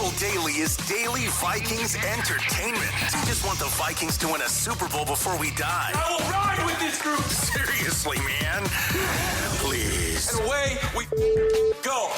Purple Daily is daily Vikings entertainment. We just want the Vikings to win a Super Bowl before we die. I will ride with this group. Seriously, man. Please. And away we go.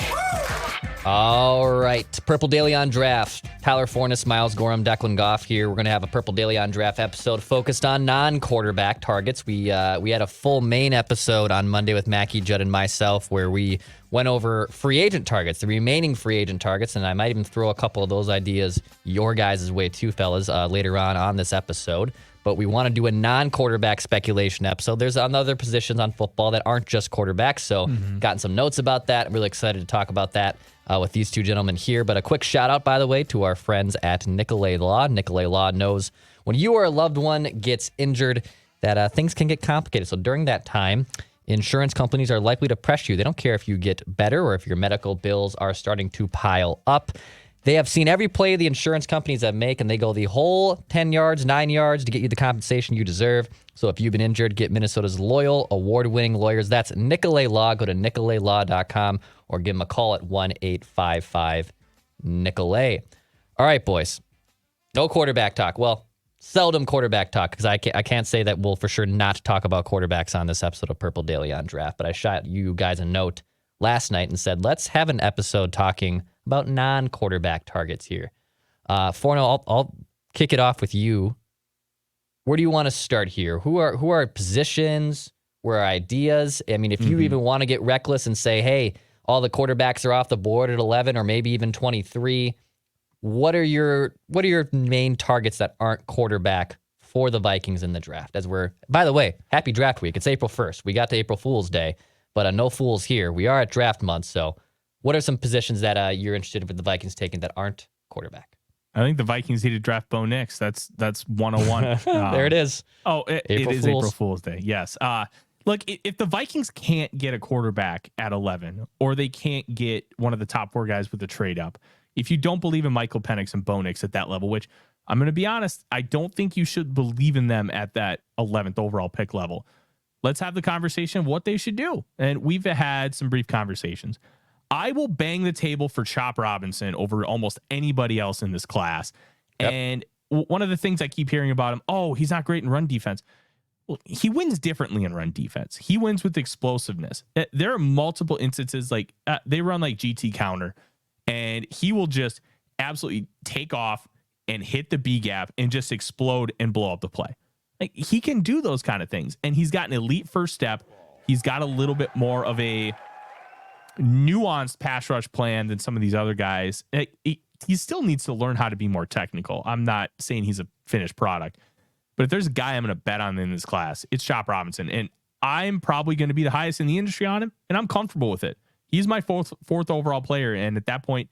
All right. Purple Daily on Draft. Tyler Forness, Miles Gorham, Declan Goff here. We're going to have a Purple Daily on Draft episode focused on non-quarterback targets. We had a full main episode on Monday with Mackie, Judd, and myself where we went over free agent targets, the remaining free agent targets, and I might even throw a couple of those ideas your guys' way too, fellas, later on this episode. But we want to do a non-quarterback speculation episode. There's other positions on football that aren't just quarterbacks, so gotten some notes about that. I'm really excited to talk about that with these two gentlemen here. But a quick shout out, by the way, to our friends at Nicolay Law. Nicolay Law knows when you or a loved one gets injured that things can get complicated. So during that time, insurance companies are likely to press you. They don't care if you get better or if your medical bills are starting to pile up. They have seen every play the insurance companies have make, and they go the whole 10 yards, 9 yards to get you the compensation you deserve. So if you've been injured, get Minnesota's loyal, award-winning lawyers. That's Nicolay Law. Go to nicolaylaw.com or give them a call at 1-855-NICOLAY. All right, boys. No quarterback talk. Well, seldom quarterback talk because I can't say that we'll for sure not talk about quarterbacks on this episode of Purple Daily on Draft. But I shot you guys a note last night and said, let's have an episode talking about non-quarterback targets here. Forno, I'll kick it off with you. Where do you want to start here? Who are positions? Where are ideas? I mean, if you even want to get reckless and say, hey, all the quarterbacks are off the board at 11 or maybe even 23, what are your main targets that aren't quarterback for the Vikings in the draft? By the way, happy draft week. It's April 1st. We got to April Fool's Day, but no fools here. We are at draft month, so what are some positions that you're interested in with the Vikings taking that aren't quarterback? I think the Vikings need to draft Bo Nix. That's 101. There it is. Oh, it is April Fool's Day. Yes. Look, if the Vikings can't get a quarterback at 11, or they can't get one of the top four guys with the trade up, if you don't believe in Michael Penix and Bo Nix at that level, which I'm going to be honest, I don't think you should believe in them at that 11th overall pick level. Let's have the conversation of what they should do. And we've had some brief conversations. I will bang the table for Chop Robinson over almost anybody else in this class. Yep. And one of the things I keep hearing about him, he's not great in run defense. Well, he wins differently in run defense. He wins with explosiveness. There are multiple instances like they run like GT counter, and he will just absolutely take off and hit the B gap and just explode and blow up the play. Like, he can do those kind of things, and he's got an elite first step. He's got a little bit more of a nuanced pass rush plan than some of these other guys. He still needs to learn how to be more technical. I'm not saying he's a finished product, but if there's a guy I'm going to bet on in this class, it's Chop Robinson, and I'm probably going to be the highest in the industry on him, and I'm comfortable with it. He's my fourth overall player, and at that point,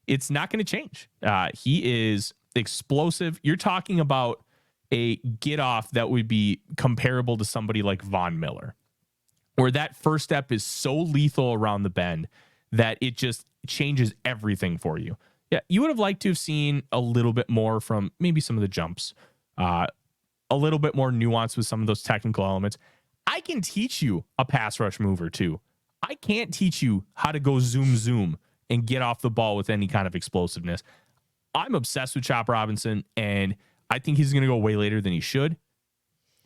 it's not going to change. He is explosive. You're talking about a get off that would be comparable to somebody like Von Miller, where that first step is so lethal around the bend that it just changes everything for you. Yeah, you would have liked to have seen a little bit more from maybe some of the jumps, a little bit more nuance with some of those technical elements. I can teach you a pass rush move or two. I can't teach you how to go zoom and get off the ball with any kind of explosiveness. I'm obsessed with Chop Robinson, and I think he's going to go way later than he should.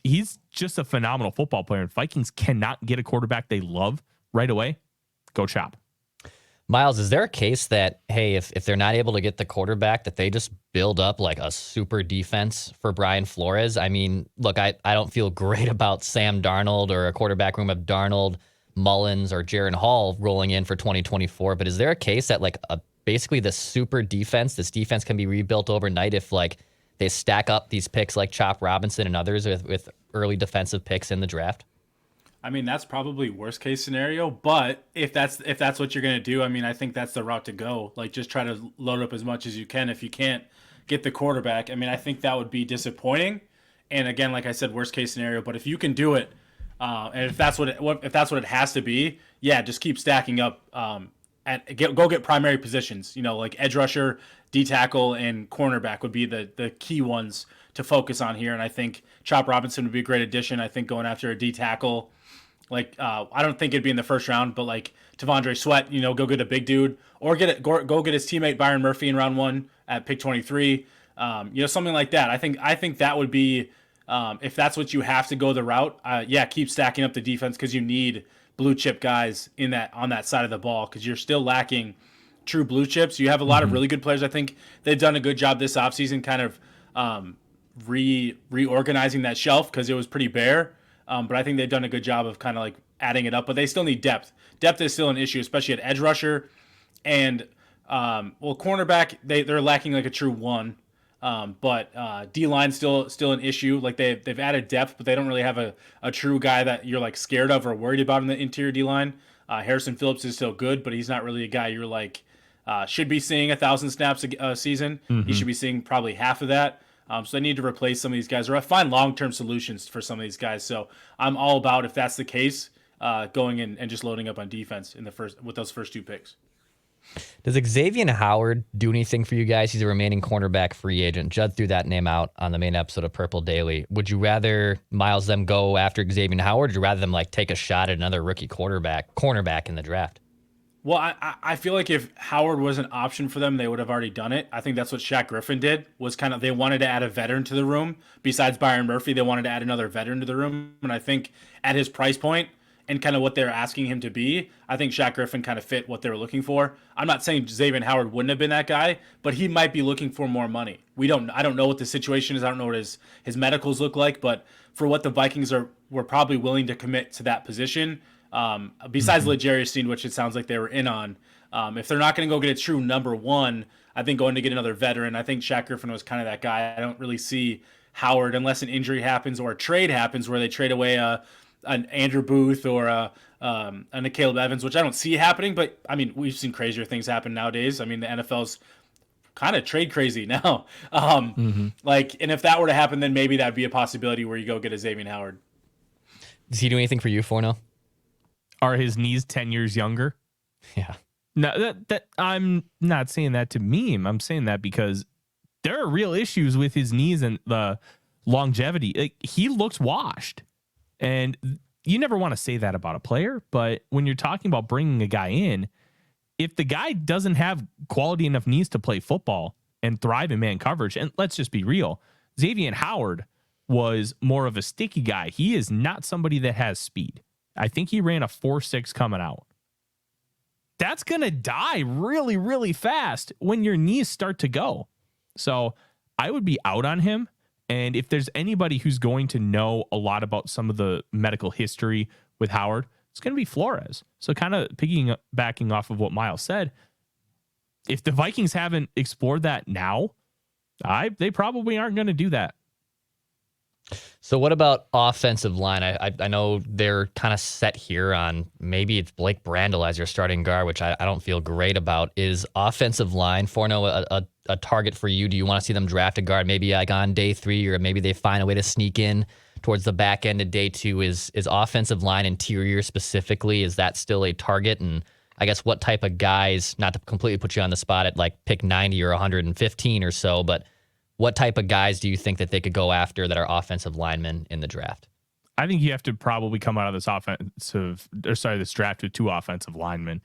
He's just a phenomenal football player, and Vikings cannot get a quarterback they love right away. Go Chop. Miles, is there a case that, hey, if they're not able to get the quarterback, that they just build up like a super defense for Brian Flores? I mean, look, I don't feel great about Sam Darnold or a quarterback room of Darnold, Mullins, or Jaron Hall rolling in for 2024, but is there a case that like basically this super defense, this defense can be rebuilt overnight if like they stack up these picks like Chop Robinson and others with early defensive picks in the draft? I mean, that's probably worst case scenario, but if that's what you're going to do, I mean, I think that's the route to go. Like, just try to load up as much as you can. If you can't get the quarterback, I mean, I think that would be disappointing. And again, like I said, worst case scenario, but if you can do it, and if that's what it has to be, yeah, just keep stacking up go get primary positions, like edge rusher, D tackle, and cornerback would be the key ones to focus on here. And I think Chop Robinson would be a great addition. I think going after a D tackle, I don't think it'd be in the first round, but like T'Vondre Sweat, go get a big dude, or go get his teammate Byroon Murphy in round 1 at pick 23. Something like that. I think that would be, if that's what you have to go the route. Keep stacking up the defense, because you need blue chip guys on that side of the ball, because you're still lacking true blue chips. You have a lot of really good players. I think they've done a good job this offseason kind of reorganizing that shelf, because it was pretty bare. But I think they've done a good job of kind of like adding it up. But they still need depth. Depth is still an issue, especially at edge rusher. And, cornerback, they're lacking like a true one. But D-line still an issue. Like they've added depth, but they don't really have a true guy that you're like scared of or worried about in the interior D-line. Harrison Phillips is still good, but he's not really a guy you're like should be seeing 1,000 snaps a season. He should be seeing probably half of that. So they need to replace some of these guys or find long-term solutions for some of these guys. So I'm all about, if that's the case, going in and just loading up on defense with those first 2 picks. Does Xavier Howard do anything for you guys? He's a remaining cornerback free agent. Judd threw that name out on the main episode of Purple Daily. Would you rather Miles them go after Xavier Howard, or would you rather them like take a shot at another rookie cornerback in the draft? Well, I feel like if Howard was an option for them, they would have already done it. I think that's what Shaq Griffin did, was kind of, they wanted to add a veteran to the room. Besides Byron Murphy, they wanted to add another veteran to the room. And I think at his price point and kind of what they're asking him to be, I think Shaq Griffin kind of fit what they were looking for. I'm not saying Xavier Howard wouldn't have been that guy, but he might be looking for more money. I don't know what the situation is. I don't know what his medicals look like, but for what the Vikings were probably willing to commit to that position, besides L'Jarius Sneed, which it sounds like they were in on, if they're not going to go get a true number 1, I think going to get another veteran. I think Shaq Griffin was kind of that guy. I don't really see Howard, unless an injury happens or a trade happens where they trade away an Andrew Booth or a Caleb Evans, which I don't see happening. But I mean, we've seen crazier things happen nowadays. I mean, the NFL's kind of trade crazy now. And if that were to happen, then maybe that'd be a possibility where you go get a Xavier Howard. Does he do anything for you, Forno? Are his knees 10 years younger? Yeah. No, that I'm not saying that to meme. I'm saying that because there are real issues with his knees and the longevity. Like, he looks washed. And you never want to say that about a player, but when you're talking about bringing a guy in, if the guy doesn't have quality enough knees to play football and thrive in man coverage, and let's just be real, Xavier Howard was more of a sticky guy. He is not somebody that has speed. I think he ran a 4.6 coming out. That's going to die really, really fast when your knees start to go. So I would be out on him. And if there's anybody who's going to know a lot about some of the medical history with Howard, it's going to be Flores. So kind of piggybacking off of what Miles said, if the Vikings haven't explored that now, they probably aren't going to do that. So what about offensive line? I know they're kind of set here on maybe it's Blake Brandel as your starting guard, which I don't feel great about. Is offensive line, Forno, a target for you? Do you want to see them draft a guard maybe like on day 3, or maybe they find a way to sneak in towards the back end of day 2? Is offensive line interior specifically, is that still a target? And I guess what type of guys, not to completely put you on the spot at like pick 90 or 115 or so, but what type of guys do you think that they could go after that are offensive linemen in the draft? I think you have to probably come out of this draft with 2 offensive linemen.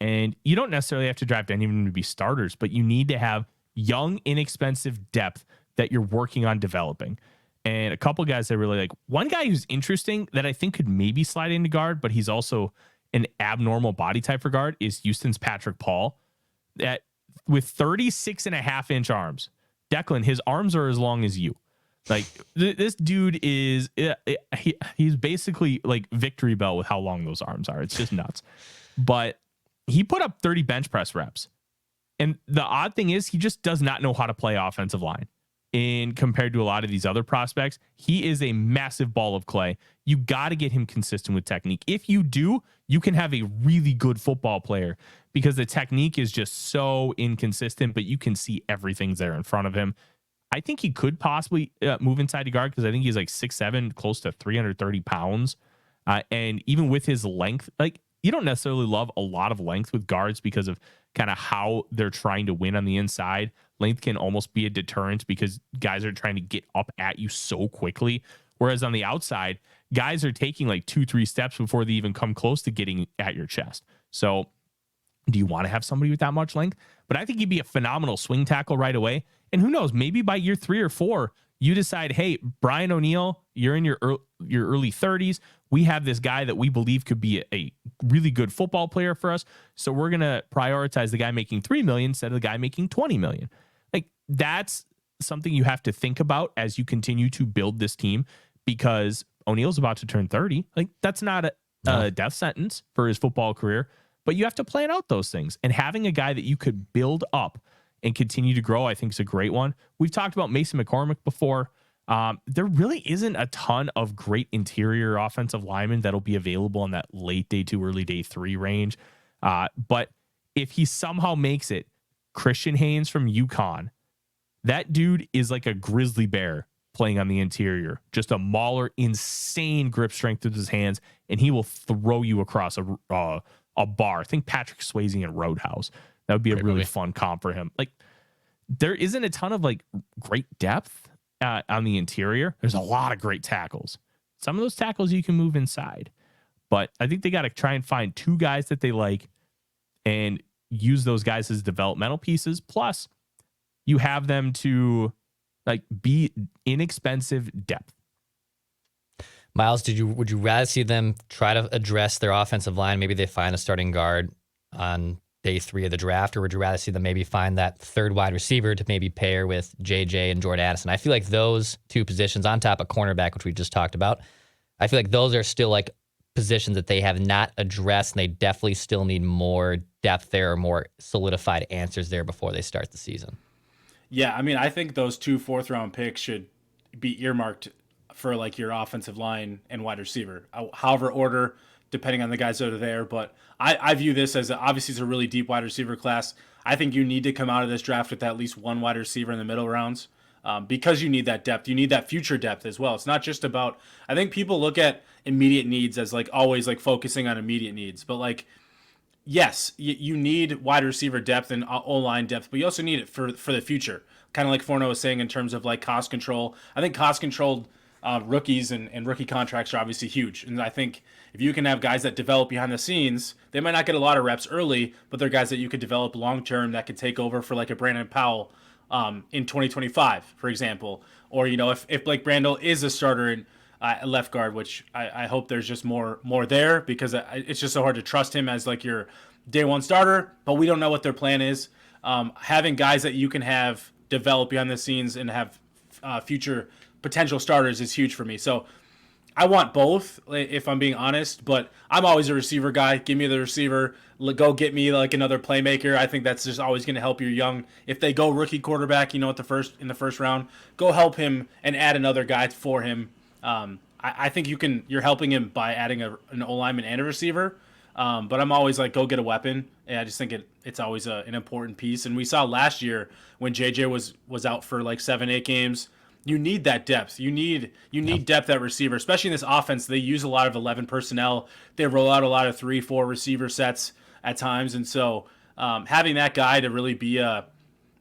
And you don't necessarily have to draft any of them to be starters, but you need to have young, inexpensive depth that you're working on developing. And a couple guys I really like. One guy who's interesting that I think could maybe slide into guard, but he's also an abnormal body type for guard, is Houston's Patrick Paul. That with 36.5-inch arms, Declan, his arms are as long as you. Like, this dude is, he's basically like Victory Bell with how long those arms are. It's just nuts. But he put up 30 bench press reps. And the odd thing is, he just does not know how to play offensive line. And compared to a lot of these other prospects, he is a massive ball of clay. You got to get him consistent with technique. If you do, you can have a really good football player, because the technique is just so inconsistent, but you can see everything's there in front of him. I think he could possibly move inside to guard, because I think he's like 6'7", close to 330 pounds. And even with his length, like, you don't necessarily love a lot of length with guards because of kind of how they're trying to win on the inside. Length can almost be a deterrent because guys are trying to get up at you so quickly. Whereas on the outside, guys are taking like 2-3 steps before they even come close to getting at your chest. So do you want to have somebody with that much length? But I think he'd be a phenomenal swing tackle right away. And who knows, maybe by year 3 or 4, you decide, hey, Brian O'Neill, you're in your early 30s. We have this guy that we believe could be a really good football player for us. So we're going to prioritize the guy making $3 million instead of the guy making $20 million. Like, that's something you have to think about as you continue to build this team, because O'Neill's about to turn 30. Like, that's not a death sentence for his football career, but you have to plan out those things. And having a guy that you could build up and continue to grow, I think, is a great one. We've talked about Mason McCormick before. There really isn't a ton of great interior offensive linemen that'll be available in that late day 2, early day 3 range. But if he somehow makes it, Christian Haynes from UConn, that dude is like a grizzly bear playing on the interior, just a mauler, insane grip strength with his hands, and he will throw you across a bar. Think Patrick Swayze in Roadhouse. That would be a really fun comp for him. Like, there isn't a ton of like great depth on the interior. There's a lot of great tackles. Some of those tackles you can move inside, but I think they got to try and find 2 guys that they like and use those guys as developmental pieces. Plus, you have them to like be inexpensive depth. Miles, would you rather see them try to address their offensive line? Maybe they find a starting guard on day 3 of the draft, or would you rather see them maybe find that third wide receiver to maybe pair with JJ and Jordan Addison? I feel like those 2 positions on top of cornerback, which we just talked about, I feel like those are still like positions that they have not addressed, and they definitely still need more depth there or more solidified answers there before they start the season. Yeah, I mean, I think those 2 4th-round picks should be earmarked for like your offensive line and wide receiver, however order, depending on the guys that are there. But I view this as obviously it's a really deep wide receiver class. I think you need to come out of this draft with at least 1 wide receiver in the middle rounds, because you need that depth. You need that future depth as well. It's not just about, I think people look at immediate needs as like always like focusing on immediate needs, but like, yes, you need wide receiver depth and O-line depth, but you also need it for the future. Kind of like Forno was saying in terms of like cost control. I think cost-controlled rookies and rookie contracts are obviously huge. And I think if you can have guys that develop behind the scenes, they might not get a lot of reps early, but they're guys that you could develop long-term that could take over for like a Brandon Powell in 2025, for example. Or, you know, if Blake Brandel is a starter in left guard, which I hope there's just more there, because it's just so hard to trust him as like your day 1 starter, but we don't know what their plan is. Having guys that you can have develop behind the scenes and have future potential starters is huge for me. So I want both, if I'm being honest, but I'm always a receiver guy. Give me the receiver. Go get me like another playmaker. I think that's just always going to help your young. If they go rookie quarterback, you know, in the first round, go help him and add another guy for him. I think you're helping him by adding an O-lineman and a receiver. But I'm always like, go get a weapon. And I just think it's always an important piece. And we saw last year when JJ was out for like 7-8 games, you need that depth. You need depth at receiver, especially in this offense. They use a lot of 11 personnel. They roll out a lot of 3-4 receiver sets at times. And so having that guy to really be a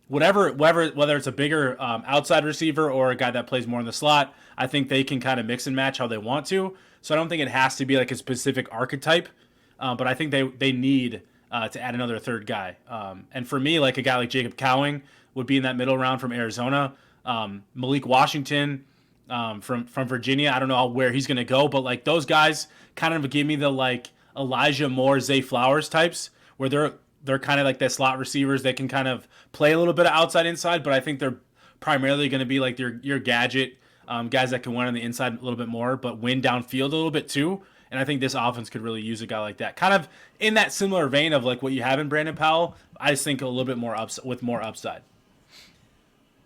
whether it's a bigger outside receiver or a guy that plays more in the slot, I think they can kind of mix and match how they want to. So I don't think it has to be like a specific archetype, but I think they need to add another third guy. And for me, like a guy like Jacob Cowing would be in that middle round from Arizona. Malik Washington from Virginia, I don't know where he's going to go, but like those guys kind of give me the like Elijah Moore, Zay Flowers types, where they're kind of like the slot receivers. They can kind of play a little bit of outside inside, but I think they're primarily going to be like your gadget guys that can win on the inside a little bit more, but win downfield a little bit too. And I think this offense could really use a guy like that, kind of in that similar vein of like what you have in Brandon Powell. I just think a little bit more with more upside.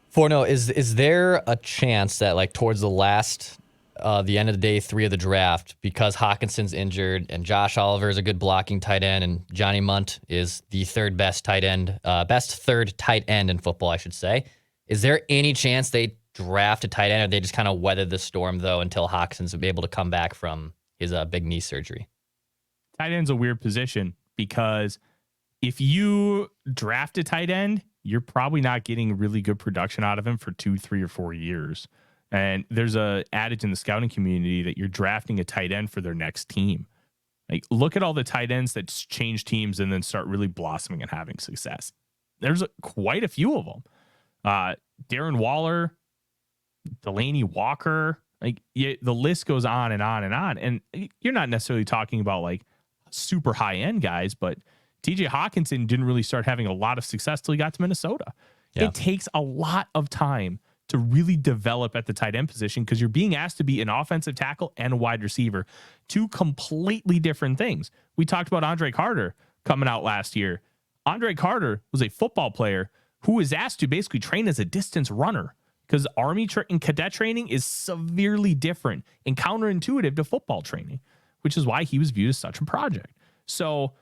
Forno, is there a chance that like towards the end of the day 3 of the draft, because Hawkinson's injured and Josh Oliver is a good blocking tight end and Johnny Munt is the best third tight end in football, I should say. Is there any chance they draft a tight end, or they just kind of weather the storm though until Hawkinson's will be able to come back from his big knee surgery? Tight end's a weird position because if you draft a tight end, you're probably not getting really good production out of him for 2, 3, or 4 years. And there's a adage in the scouting community that you're drafting a tight end for their next team. Like, look at all the tight ends that change teams and then start really blossoming and having success. There's quite a few of them. Darren Waller, Delaney Walker, the list goes on and on and on. And you're not necessarily talking about like super high end guys, but TJ Hawkinson didn't really start having a lot of success till he got to Minnesota. Yeah. It takes a lot of time to really develop at the tight end position because you're being asked to be an offensive tackle and a wide receiver, two completely different things. We talked about Andre Carter coming out last year. Andre Carter was a football player who was asked to basically train as a distance runner because Army and cadet training is severely different and counterintuitive to football training, which is why he was viewed as such a project. So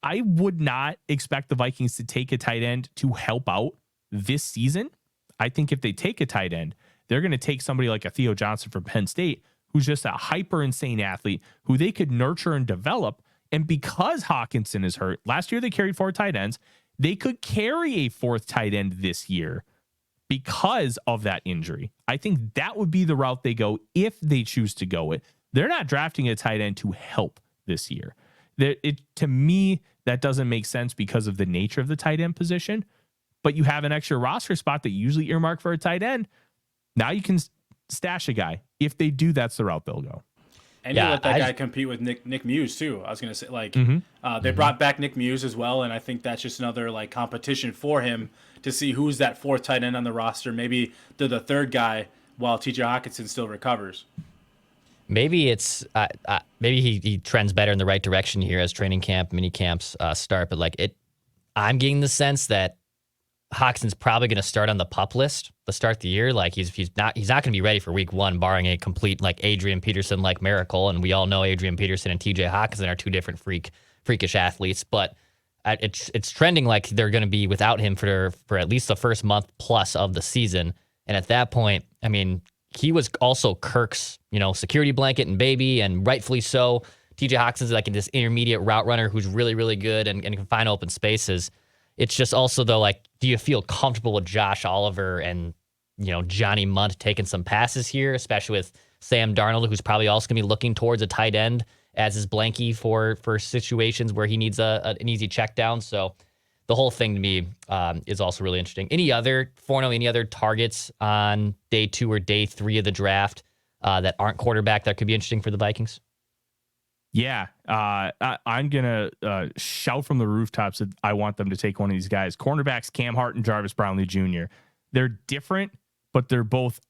I would not expect the Vikings to take a tight end to help out this season. I think if they take a tight end, they're going to take somebody like a Theo Johnson from Penn State, who's just a hyper insane athlete who they could nurture and develop. And because Hawkinson is hurt, last year they carried 4 tight ends. They could carry a 4th tight end this year because of that injury. I think that would be the route they go if they choose to go it. They're not drafting a tight end to help this year. To me, that doesn't make sense because of the nature of the tight end position. But you have an extra roster spot that you usually earmark for a tight end. Now you can stash a guy. If they do, that's the route they'll go. And you let that guy compete with Nick Muse too. I was going to say, they brought back Nick Muse as well, and I think that's just another like competition for him to see who's that 4th tight end on the roster. Maybe they're the 3rd guy while TJ Hawkinson still recovers. Maybe it's maybe he trends better in the right direction here as training camp, mini camps start. But I'm getting the sense that Hawkinson's probably going to start on the PUP list to start the year. Like he's not going to be ready for week 1, barring a complete like Adrian Peterson like miracle. And we all know Adrian Peterson and TJ Hawkinson are 2 different freakish athletes. But it's trending like they're going to be without him for at least the first month plus of the season. And at that point, I mean, he was also Kirk's security blanket and baby, and rightfully so. TJ Hawkinson's like this intermediate route runner who's really really good and can find open spaces. It's just also, though, like, do you feel comfortable with Josh Oliver and, Johnny Munt taking some passes here, especially with Sam Darnold, who's probably also going to be looking towards a tight end as his blankie for situations where he needs an easy check down. So the whole thing to me is also really interesting. Any other targets on day 2 or day 3 of the draft that aren't quarterback that could be interesting for the Vikings? Yeah, I'm going to shout from the rooftops that I want them to take one of these guys. Cornerbacks Cam Hart and Jarvis Brownlee Jr. They're different, but they're both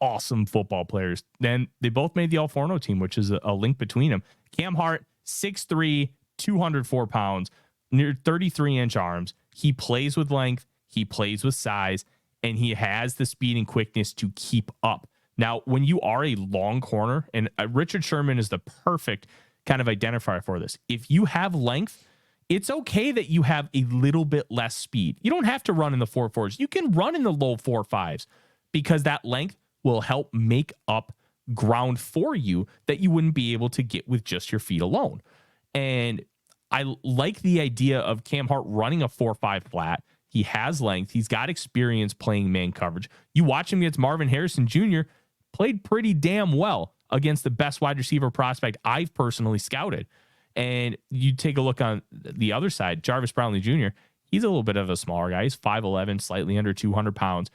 awesome football players. Then they both made the All-Forno team, which is a link between them. Cam Hart, 6'3", 204 pounds, near 33-inch arms. He plays with length, he plays with size, and he has the speed and quickness to keep up. Now, when you are a long corner, and Richard Sherman is the perfect kind of identifier for this. If you have length, it's okay that you have a little bit less speed. You don't have to run in the 4.4s. You can run in the low 4.5s because that length will help make up ground for you that you wouldn't be able to get with just your feet alone. And I like the idea of Cam Hart running a 4.5 flat. He has length. He's got experience playing man coverage. You watch him against Marvin Harrison Jr., played pretty damn well against the best wide receiver prospect I've personally scouted. And you take a look on the other side, Jarvis Brownlee Jr., he's a little bit of a smaller guy. He's 5'11", slightly under 200 pounds.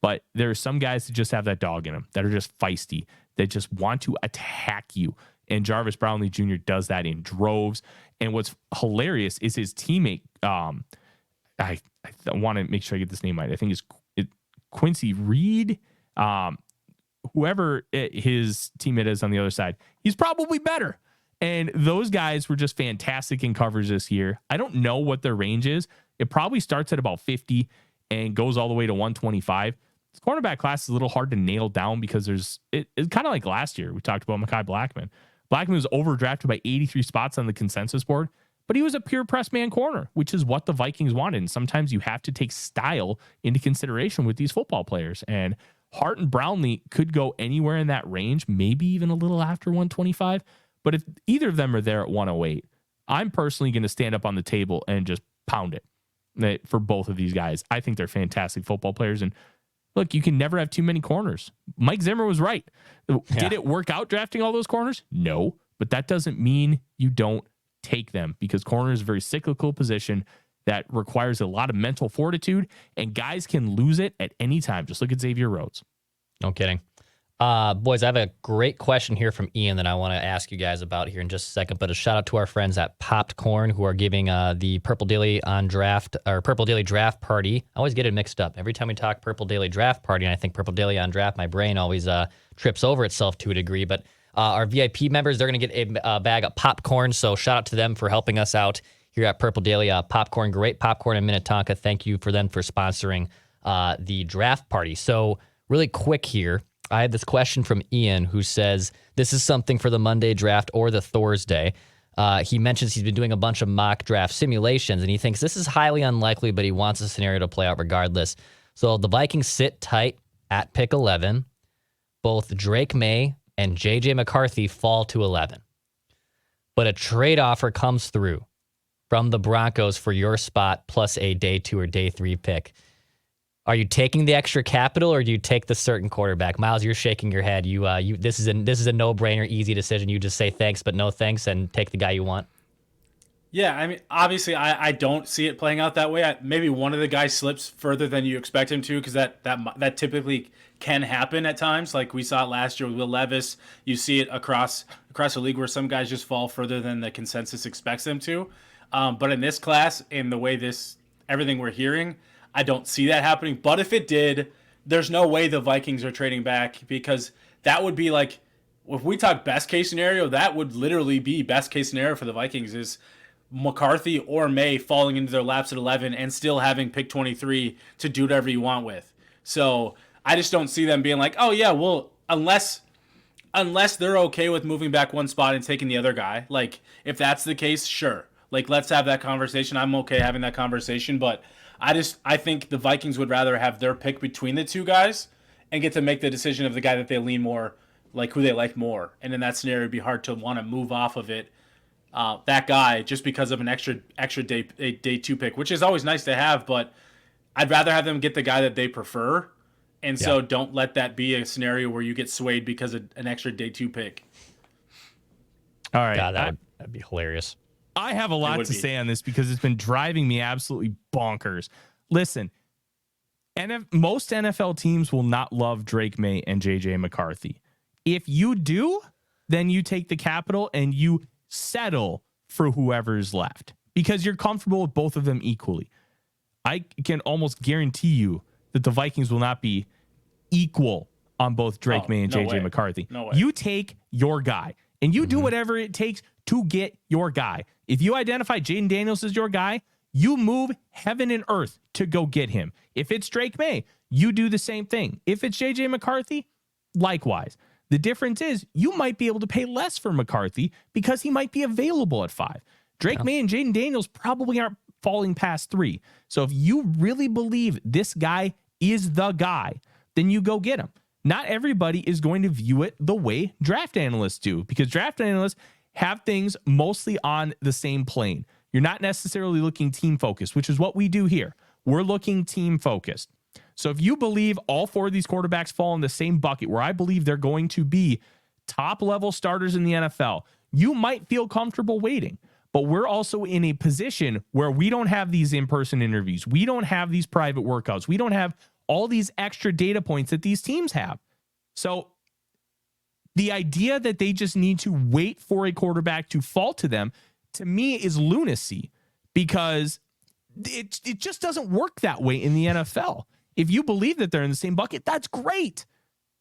But there are some guys that just have that dog in them, that are just feisty, that just want to attack you. And Jarvis Brownlee Jr. does that in droves. And what's hilarious is his teammate, I want to make sure I get this name right. I think it's Quincy Reed. Whoever his teammate is on the other side, he's probably better. And those guys were just fantastic in coverage this year. I don't know what their range is. It probably starts at about 50 and goes all the way to 125. This cornerback class is a little hard to nail down because it's kind of like last year. We talked about Mekhi Blackmon. Blackmon was overdrafted by 83 spots on the consensus board, but he was a pure press man corner, which is what the Vikings wanted. And sometimes you have to take style into consideration with these football players. And Hart and Brownlee could go anywhere in that range, maybe even a little after 125. But if either of them are there at 108, I'm personally going to stand up on the table and just pound it for both of these guys. I think they're fantastic football players. And look, you can never have too many corners. Mike Zimmer was right. Did it work out drafting all those corners? No. but that doesn't mean you don't take them, because corner is a very cyclical position that requires a lot of mental fortitude, and guys can lose it at any time. Just look at Xavier Rhodes. No kidding. Boys, I have a great question here from Ian that I want to ask you guys about here in just a second, but a shout out to our friends at Popped Corn who are giving the Purple Daily on Draft or Purple Daily Draft Party. I always get it mixed up. Every time we talk Purple Daily Draft Party and I think Purple Daily on Draft, my brain always trips over itself to a degree, but our VIP members, they're going to get a bag of popcorn, so shout out to them for helping us out here at Purple Daily. Popcorn, great popcorn in Minnetonka. Thank you for them for sponsoring the draft party. So really quick here, I had this question from Ian who says, this is something for the Monday draft or the Thursday. He mentions he's been doing a bunch of mock draft simulations, and he thinks this is highly unlikely, but he wants the scenario to play out regardless. So the Vikings sit tight at pick 11. Both Drake May and J.J. McCarthy fall to 11. But a trade offer comes through from the Broncos for your spot plus a day 2 or day 3 pick. Are you taking the extra capital, or do you take the certain quarterback? Miles, you're shaking your head. This is a no-brainer, easy decision. You just say thanks, but no thanks, and take the guy you want. Yeah, I mean, obviously, I don't see it playing out that way. Maybe one of the guys slips further than you expect him to, because that typically can happen at times. Like we saw it last year with Will Levis. You see it across the league where some guys just fall further than the consensus expects them to. But in this class, in the way everything we're hearing, I don't see that happening. But if it did, there's no way the Vikings are trading back, because that would be like, if we talk best case scenario, that would literally be best case scenario for the Vikings is McCarthy or May falling into their laps at 11 and still having pick 23 to do whatever you want with. So I just don't see them being like, oh yeah, well, unless they're okay with moving back one spot and taking the other guy. Like if that's the case, sure. Like let's have that conversation. I'm okay having that conversation, but I think the Vikings would rather have their pick between the two guys and get to make the decision of the guy that they lean more, like who they like more. And in that scenario, it'd be hard to want to move off of it, that guy, just because of an extra day 2 pick, which is always nice to have. But I'd rather have them get the guy that they prefer, and so don't let that be a scenario where you get swayed because of an extra day 2 pick. All right, God, that'd be hilarious. I have a lot to say on this because it's been driving me absolutely bonkers. Listen, most NFL teams will not love Drake May and J.J. McCarthy. If you do, then you take the capital and you settle for whoever's left because you're comfortable with both of them equally. I can almost guarantee you that the Vikings will not be equal on both Drake May and J.J. McCarthy. No way. You take your guy and you do whatever it takes to get your guy. If you identify Jaden Daniels as your guy, you move heaven and earth to go get him. If it's Drake May, you do the same thing. If it's J.J. McCarthy, likewise. The difference is you might be able to pay less for McCarthy because he might be available at 5. Drake May and Jaden Daniels probably aren't falling past 3. So if you really believe this guy is the guy, then you go get him. Not everybody is going to view it the way draft analysts do, because draft analysts have things mostly on the same plane. You're not necessarily looking team focused, which is what we do here. We're looking team focused. So if you believe all 4 of these quarterbacks fall in the same bucket, where I believe they're going to be top level starters in the NFL, you might feel comfortable waiting. But we're also in a position where we don't have these in-person interviews. We don't have these private workouts. We don't have all these extra data points that these teams have. So the idea that they just need to wait for a quarterback to fall to them, to me, is lunacy, because it just doesn't work that way in the NFL. If you believe that they're in the same bucket, that's great.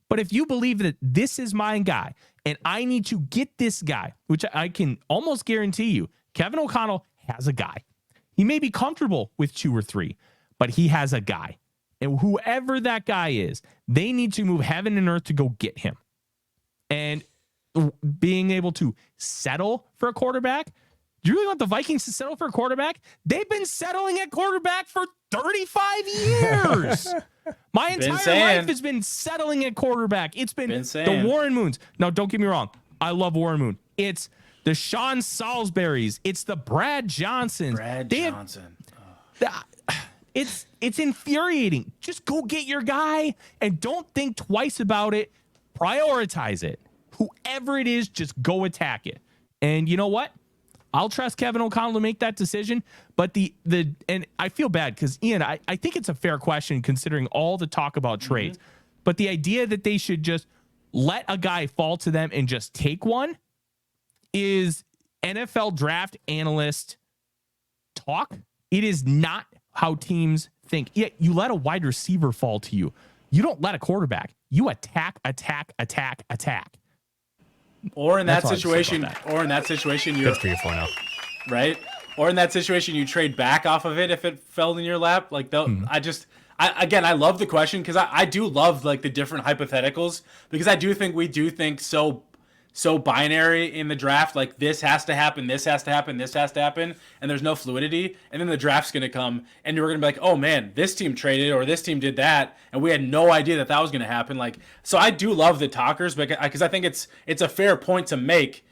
But if you believe that this is my guy and I need to get this guy, which I can almost guarantee you, Kevin O'Connell has a guy. He may be comfortable with 2 or 3, but he has a guy. And whoever that guy is, they need to move heaven and earth to go get him. And being able to settle for a quarterback, do you really want the Vikings to settle for a quarterback? They've been settling at quarterback for 35 years. My entire life has been settling at quarterback. It's been the Warren Moons. No, don't get me wrong. I love Warren Moon. It's the Sean Salisburys. It's the Brad Johnsons. It's infuriating. Just go get your guy and don't think twice about it. Prioritize it. Whoever it is, just go attack it. And you know what? I'll trust Kevin O'Connell to make that decision. But and I feel bad because, Ian, I think it's a fair question considering all the talk about trades. But the idea that they should just let a guy fall to them and just take one is NFL draft analyst talk. It is not how teams think. Yeah, you let a wide receiver fall to you. You don't let a quarterback. You attack. Or in that That's all I have to say situation, about you're Good for you, Forno. right. Or in that situation, you trade back off of it if it fell in your lap. Like, I love the question because I do love like the different hypotheticals because I do think we do think so binary in the draft. Like this has to happen, this has to happen, this has to happen, and there's no fluidity. And then the draft's gonna come, and you're gonna be like, oh man, this team traded or this team did that, and we had no idea that was gonna happen. Like, so I do love the talkers, because I think it's a fair point to make.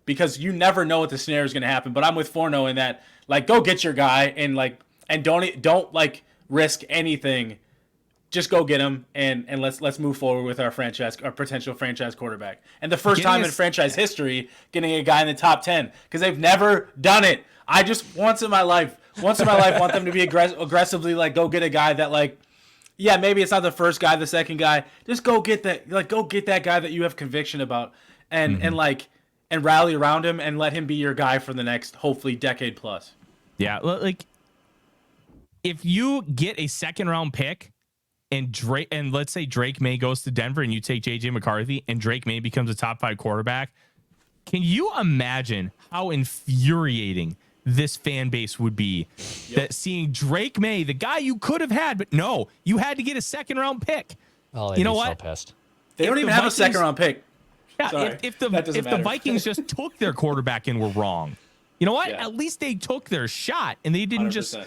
Because you never know what the scenario is going to happen, but I'm with Forno in that, like, go get your guy and don't like risk anything. Just go get him and let's move forward with our potential franchise quarterback. And the first time in franchise history, getting a guy in the top 10 because they've never done it. I just once in my life want them to be aggressively like go get a guy that like, yeah, maybe it's not the first guy, the second guy. Just go get that guy that you have conviction about and rally around him and let him be your guy for the next, hopefully, decade plus. Yeah, like if you get a second round pick and let's say Drake May goes to Denver and you take JJ McCarthy and Drake May becomes a top 5 quarterback, can you imagine how infuriating this fan base would be that seeing Drake May, the guy you could have had, but no, you had to get a second round pick. Oh, you know what? So pissed. They don't even have a second round pick. Yeah, if the Vikings just took their quarterback and were wrong, you know what? Yeah. At least they took their shot and they didn't 100%. just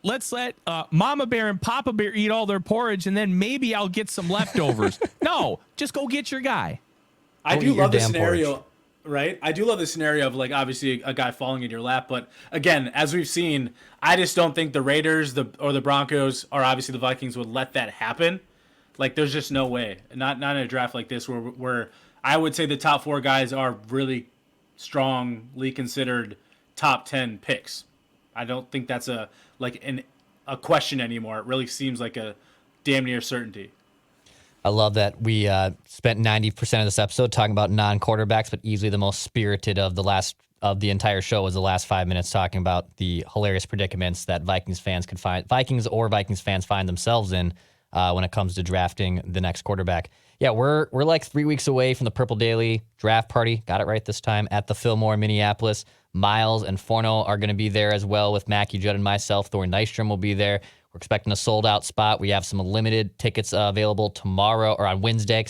let's let Mama Bear and Papa Bear eat all their porridge and then maybe I'll get some leftovers. No, just go get your guy. I Go do eat your love the damn scenario, porridge. right? I do love the scenario of like obviously a guy falling in your lap, but again, as we've seen, I just don't think the Raiders or the Broncos or obviously the Vikings would let that happen. Like, there's just no way. Not in a draft like this where I would say the top 4 guys are really strongly considered top 10 picks. I don't think that's a question anymore. It really seems like a damn near certainty. I love that we spent 90% of this episode talking about non-quarterbacks, but easily the most spirited of the entire show was the last 5 minutes talking about the hilarious predicaments that Vikings fans find themselves in when it comes to drafting the next quarterback. Yeah, we're like 3 weeks away from the Purple Daily draft party. Got it right this time at the Fillmore, Minneapolis. Miles and Forno are going to be there as well with Mackie Judd and myself. Thor Nystrom will be there. We're expecting a sold-out spot. We have some limited tickets available on Wednesday.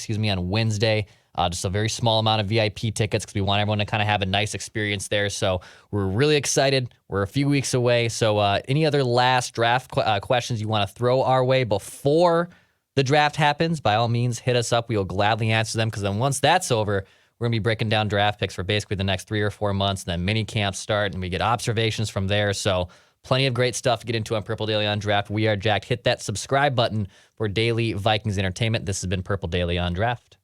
Just a very small amount of VIP tickets because we want everyone to kind of have a nice experience there. So we're really excited. We're a few weeks away. So any other last draft questions you want to throw our way before the draft happens, by all means, hit us up. We will gladly answer them because then once that's over, we're going to be breaking down draft picks for basically the next 3 or 4 months. And then mini camps start and we get observations from there. So plenty of great stuff to get into on Purple Daily on Draft. We are jacked. Hit that subscribe button for daily Vikings entertainment. This has been Purple Daily on Draft.